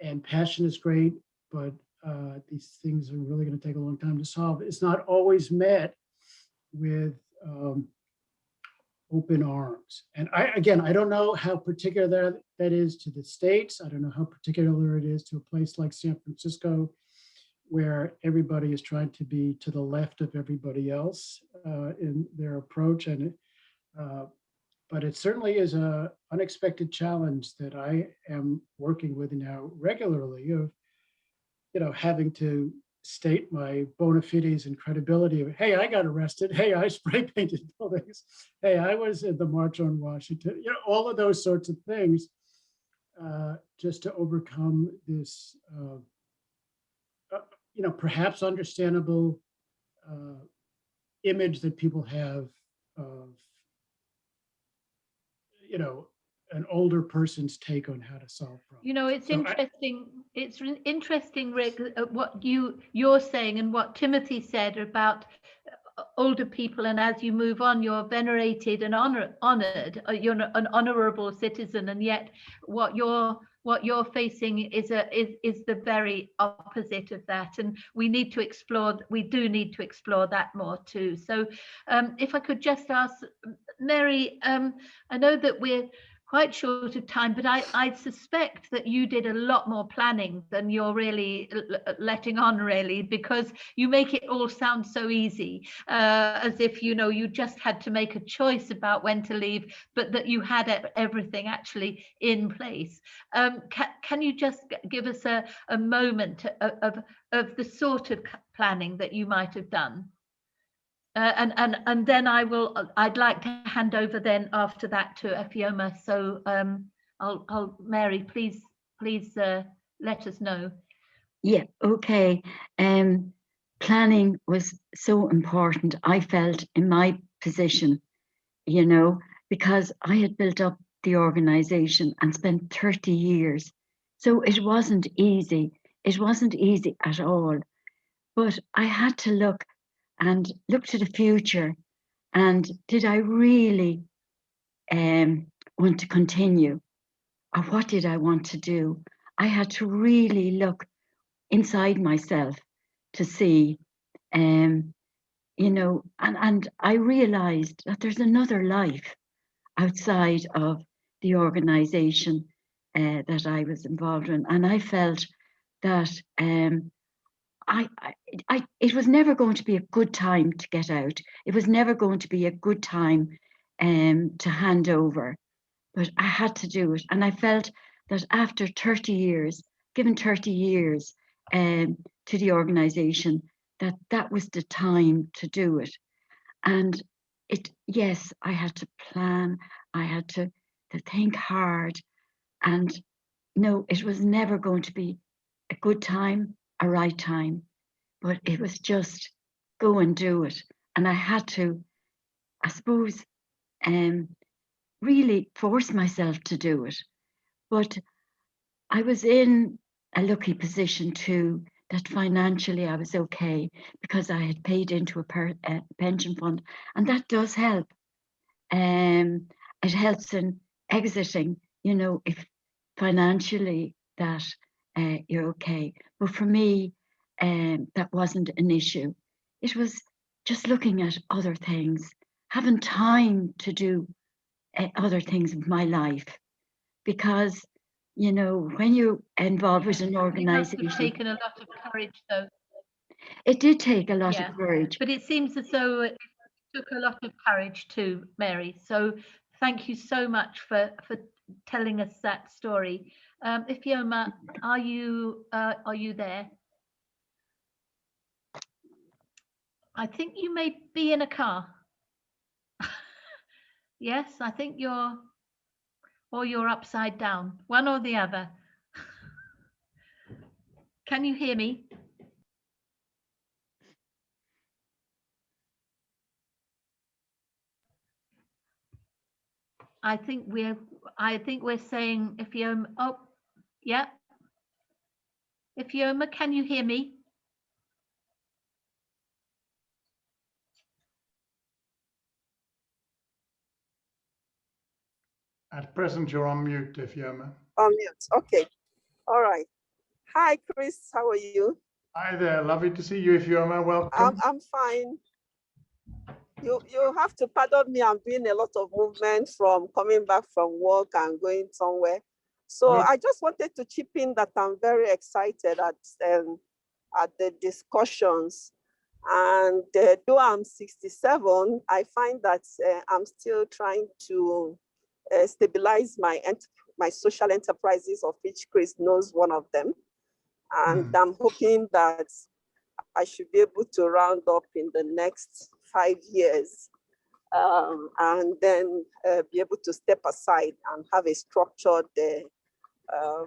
Speaker 5: and passion is great, but these things are really going to take a long time to solve. It's not always met with open arms. And I don't know how particular that is to the States. I don't know how particular it is to a place like San Francisco, where everybody is trying to be to the left of everybody else in their approach. And but it certainly is an unexpected challenge that I am working with now regularly of, having to state my bona fides and credibility of, hey, I got arrested. Hey, I spray painted buildings. Hey, I was in the March on Washington. All of those sorts of things, just to overcome this, perhaps understandable image that people have of an older person's take on how to solve problems.
Speaker 2: It's interesting. It's interesting, Rick, what you're saying and what Timothy said about older people, and as you move on, you're venerated and honored. You're an honorable citizen, and yet what you're facing is the very opposite of that. And we do need to explore that more too. So if I could just ask Mary, I know that we're quite short of time, but I suspect that you did a lot more planning than you're really letting on, really, because you make it all sound so easy, as if you just had to make a choice about when to leave, but that you had everything actually in place. Can you just give us a moment of the sort of planning that you might have done? And then I'd like to hand over then after that to Afioma. So Mary, please let us know.
Speaker 3: Yeah, okay. Planning was so important, I felt, in my position, because I had built up the organization and spent 30 years. So it wasn't easy. It wasn't easy at all. But I had to look to the future, and did I really want to continue, or what did I want to do? I had to really look inside myself to see, and I realized that there's another life outside of the organization that I was involved in, and I felt that it was never going to be a good time to get out. It was never going to be a good time to hand over, but I had to do it. And I felt that after 30 years, given 30 years to the organization, that was the time to do it. And yes, I had to plan, I had to think hard, and no, it was never going to be a good time, a right time, but it was just go and do it. And I had to, I suppose, really force myself to do it. But I was in a lucky position too, that financially I was okay because I had paid into a pension fund, and that does help. It helps in exiting, you know, if financially that you're okay. But for me, that wasn't an issue. It was just looking at other things, having time to do other things of my life, because you know when you're involved with an
Speaker 2: It must have
Speaker 3: organization,
Speaker 2: taken a lot of courage, though.
Speaker 3: it did take a lot
Speaker 2: Yeah,
Speaker 3: of courage.
Speaker 2: but it seems as though it took a lot of courage too, Mary. So thank you so much for telling us that story. Ifeoma, are you there? I think you may be in a car. Yes, I think you're upside down, one or the other. Can you hear me? I think we're saying Ifeoma. Oh, yeah. Ifeoma, can you hear me?
Speaker 1: At present, you're on mute, Ifeoma.
Speaker 12: On mute. Okay. All right. Hi, Chris. How are you?
Speaker 1: Hi there. Lovely to see you, Ifeoma. Welcome.
Speaker 12: I'm fine. You have to pardon me. I'm doing a lot of movement from coming back from work and going somewhere. So I just wanted to chip in that I'm very excited at the discussions. And though I'm 67, I find that I'm still trying to stabilize my social enterprises, of which Chris knows one of them. And I'm hoping that I should be able to round up in the next 5 years and then be able to step aside and have a structured, I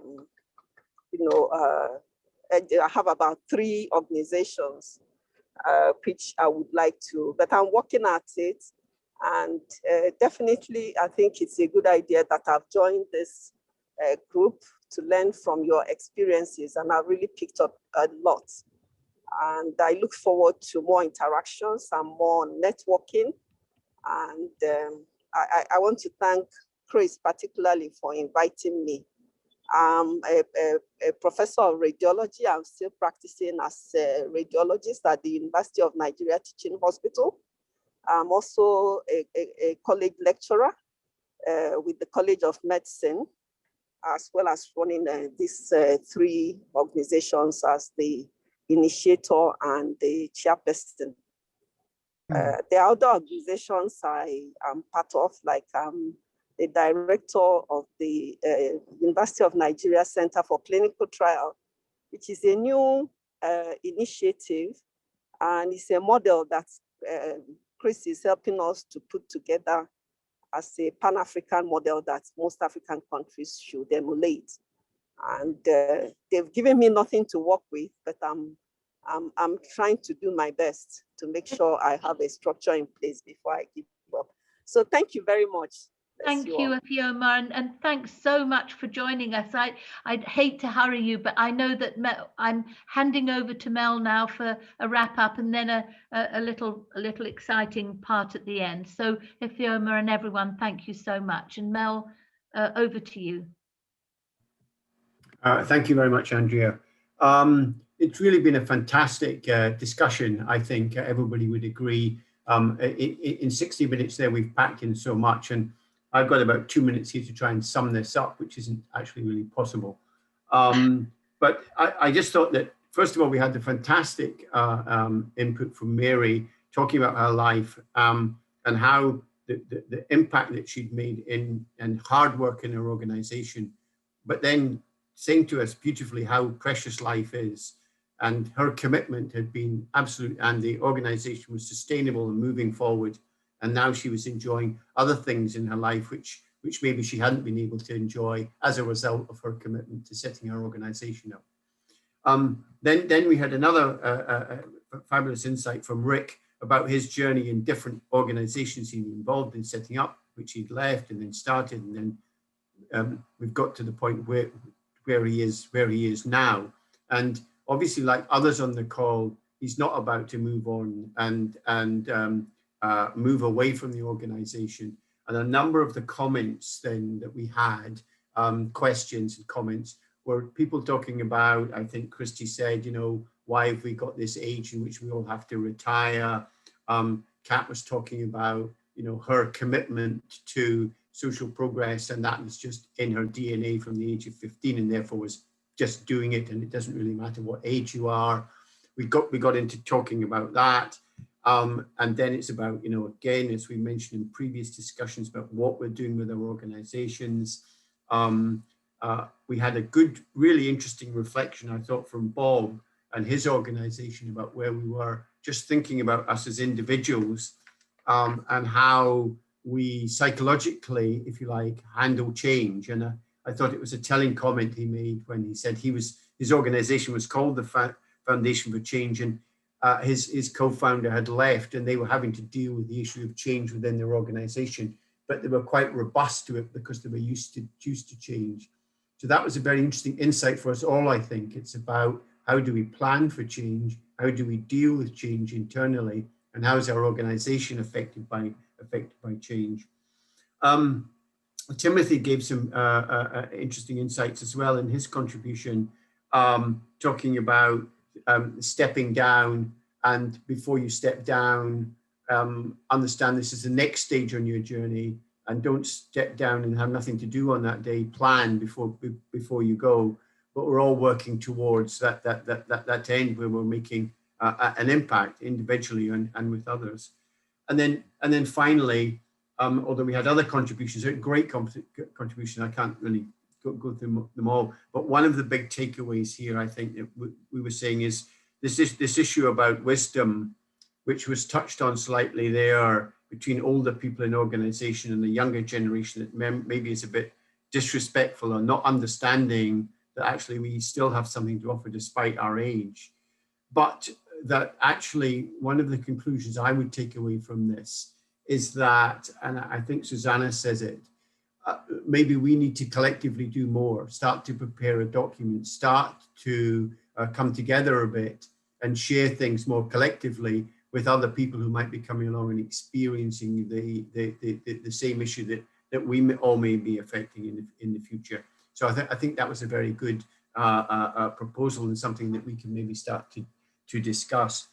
Speaker 12: have about 3 organizations which I would like to, but I'm working at it. And definitely, I think it's a good idea that I've joined this group to learn from your experiences, and I've really picked up a lot. And I look forward to more interactions and more networking. And I want to thank Chris particularly for inviting me. I'm a professor of radiology. I'm still practicing as a radiologist at the University of Nigeria Teaching Hospital. I'm also a college lecturer with the College of Medicine, as well as running these 3 organizations as the initiator and the chairperson. The other organizations I am part of, like the director of the University of Nigeria Center for Clinical Trial, which is a new initiative, and it's a model that Chris is helping us to put together as a Pan-African model that most African countries should emulate. And they've given me nothing to work with, but I'm trying to do my best to make sure I have a structure in place before I give up. So thank you very much.
Speaker 2: Thank you, Ifeoma, and thanks so much for joining us. I'd hate to hurry you, but I know that I'm handing over to Mel now for a wrap up, and then a little exciting part at the end. So Ifeoma and everyone, thank you so much. And Mel, over to you.
Speaker 13: Thank you very much, Andrea. It's really been a fantastic discussion. I think everybody would agree. In 60 minutes there, we've packed in so much, and I've got about 2 minutes here to try and sum this up, which isn't actually really possible. But I just thought that first of all, we had the fantastic input from Mary talking about her life and how the impact that she'd made in hard work in her organization, but then saying to us beautifully how precious life is. And her commitment had been absolute, and the organization was sustainable and moving forward. And now she was enjoying other things in her life, which maybe she hadn't been able to enjoy as a result of her commitment to setting her organization up. Then we had another fabulous insight from Rick about his journey in different organizations he was involved in setting up, which he'd left and then started, and then we've got to the point where he is now. And obviously, like others on the call, he's not about to move on and move away from the organization. And a number of the comments then that we had, questions and comments, were people talking about, I think Christy said, you know, why have we got this age in which we all have to retire? Kat was talking about, you know, her commitment to social progress, and that was just in her DNA from the age of 15, and therefore was just doing it, and it doesn't really matter what age you are. We got into talking about that. And then it's about, you know, again, as we mentioned in previous discussions about what we're doing with our organizations. We had a good, really interesting reflection, I thought, from Bob and his organization about where we were, just thinking about us as individuals and how we psychologically, if you like, handle change. And I thought it was a telling comment he made when he said his organization was called the Foundation for Change, and his co-founder had left, and they were having to deal with the issue of change within their organization, but they were quite robust to it because they were used to change. So that was a very interesting insight for us all, I think. It's about how do we plan for change, how do we deal with change internally, and how is our organization affected by change. Timothy gave some interesting insights as well in his contribution, talking about stepping down, and before you step down, understand this is the next stage on your journey, and don't step down and have nothing to do on that day. Plan before you go. But we're all working towards that end where we're making an impact individually and with others. And then finally, although we had other contributions, a great contribution, I can't really go through them all, but one of the big takeaways here, I think, that we were saying is this issue about wisdom, which was touched on slightly there between older people in organization and the younger generation that maybe is a bit disrespectful or not understanding that actually we still have something to offer despite our age. But that actually one of the conclusions I would take away from this is that, and I think Susanna says it, maybe we need to collectively do more, start to prepare a document, start to come together a bit and share things more collectively with other people who might be coming along and experiencing the same issue that we all may be affecting in the future. So I think that was a very good proposal and something that we can maybe start to discuss.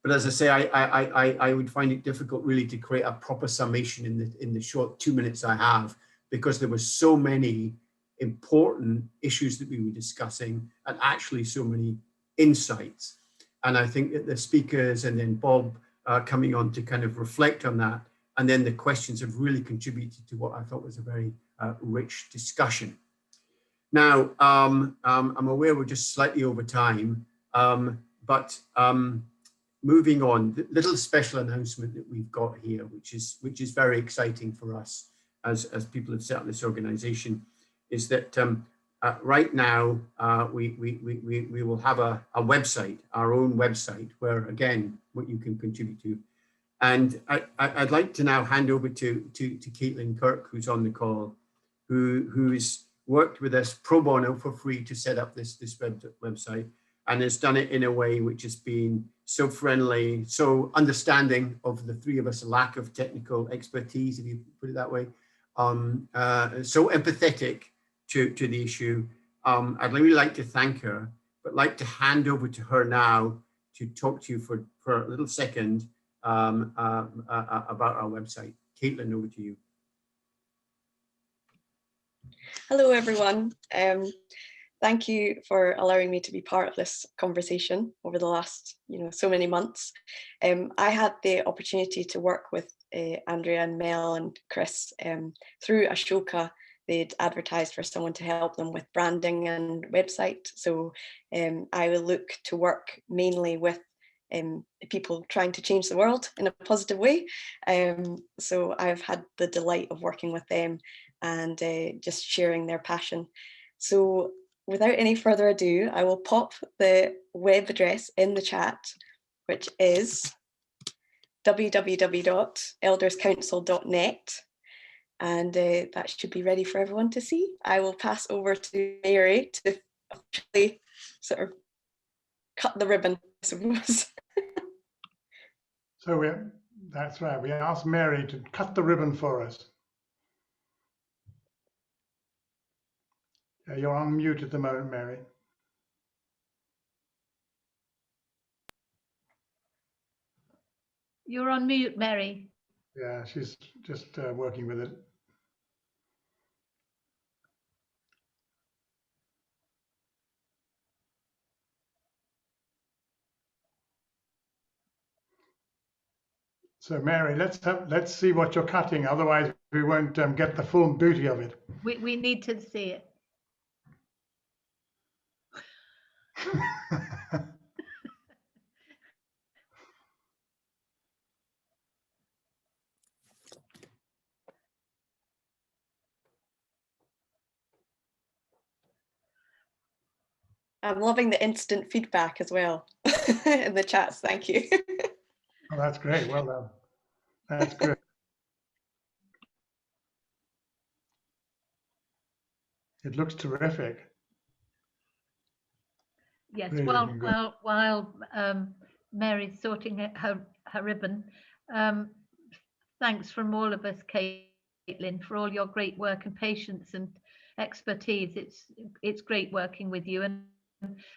Speaker 13: But as I say, I would find it difficult really to create a proper summation in the short 2 minutes I have, because there were so many important issues that we were discussing and actually so many insights. And I think that the speakers and then Bob coming on to kind of reflect on that, and then the questions have really contributed to what I thought was a very rich discussion. Now, I'm aware we're just slightly over time, but moving on, the little special announcement that we've got here, which is very exciting for us as people have set up this organization, is that right now we will have a website, our own website, where again, what you can contribute to. And I'd like to now hand over to Caitlin Kirk, who's on the call, who's worked with us pro bono for free to set up this website, and has done it in a way which has been so friendly, so understanding of the three of us' lack of technical expertise, if you put it that way, so empathetic to the issue. I'd really like to thank her, but like to hand over to her now to talk to you for a little second about our website. Caitlin, over to you.
Speaker 14: Hello, everyone. thank you for allowing me to be part of this conversation over the last, so many months. I had the opportunity to work with Andrea and Mel and Chris through Ashoka. They'd advertised for someone to help them with branding and website. So I will look to work mainly with people trying to change the world in a positive way. So I've had the delight of working with them and just sharing their passion. So without any further ado, I will pop the web address in the chat, which is www.elderscouncil.net. And that should be ready for everyone to see. I will pass over to Mary to officially sort of cut the ribbon, I suppose.
Speaker 1: So that's right. We asked Mary to cut the ribbon for us. You're on mute at the moment, Mary.
Speaker 2: You're on mute, Mary.
Speaker 1: Yeah, she's just working with it. So Mary, let's see what you're cutting. Otherwise, we won't get the full beauty of it.
Speaker 2: We need to see it.
Speaker 14: I'm loving the instant feedback as well in the chats. Thank you.
Speaker 1: Oh, that's great. Well done. That's good. It looks terrific.
Speaker 2: Yes.
Speaker 1: Really
Speaker 2: While Mary's sorting her ribbon, thanks from all of us, Caitlin, for all your great work and patience and expertise. It's great working with you, and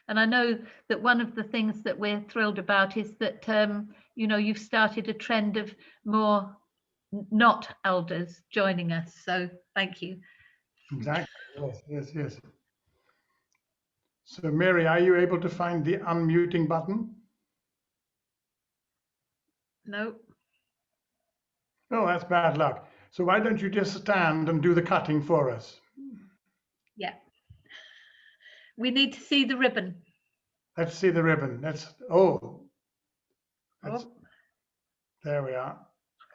Speaker 2: I know that one of the things that we're thrilled about is that you've started a trend of more not elders joining us. So thank you.
Speaker 1: Exactly. Yes. So Mary, are you able to find the unmuting button?
Speaker 2: No.
Speaker 1: Oh, that's bad luck. So why don't you just stand and do the cutting for us?
Speaker 2: Yeah. We need to see the ribbon.
Speaker 1: Let's see the ribbon. There we are.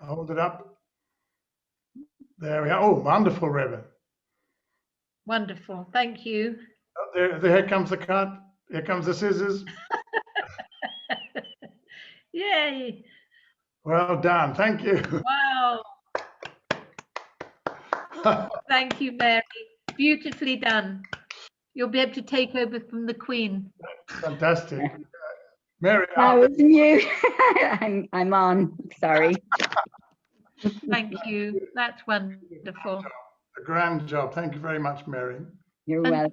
Speaker 1: Hold it up. There we are. Oh, wonderful ribbon.
Speaker 2: Wonderful. Thank you.
Speaker 1: Oh, here comes the cut. Here comes the scissors.
Speaker 2: Yay.
Speaker 1: Well done. Thank you.
Speaker 2: Wow. Thank you, Mary. Beautifully done. You'll be able to take over from the Queen.
Speaker 1: Fantastic. Mary.
Speaker 3: That was mute. I'm on. Sorry.
Speaker 2: Thank you. That's wonderful.
Speaker 1: A grand job. Thank you very much, Mary.
Speaker 3: You're welcome.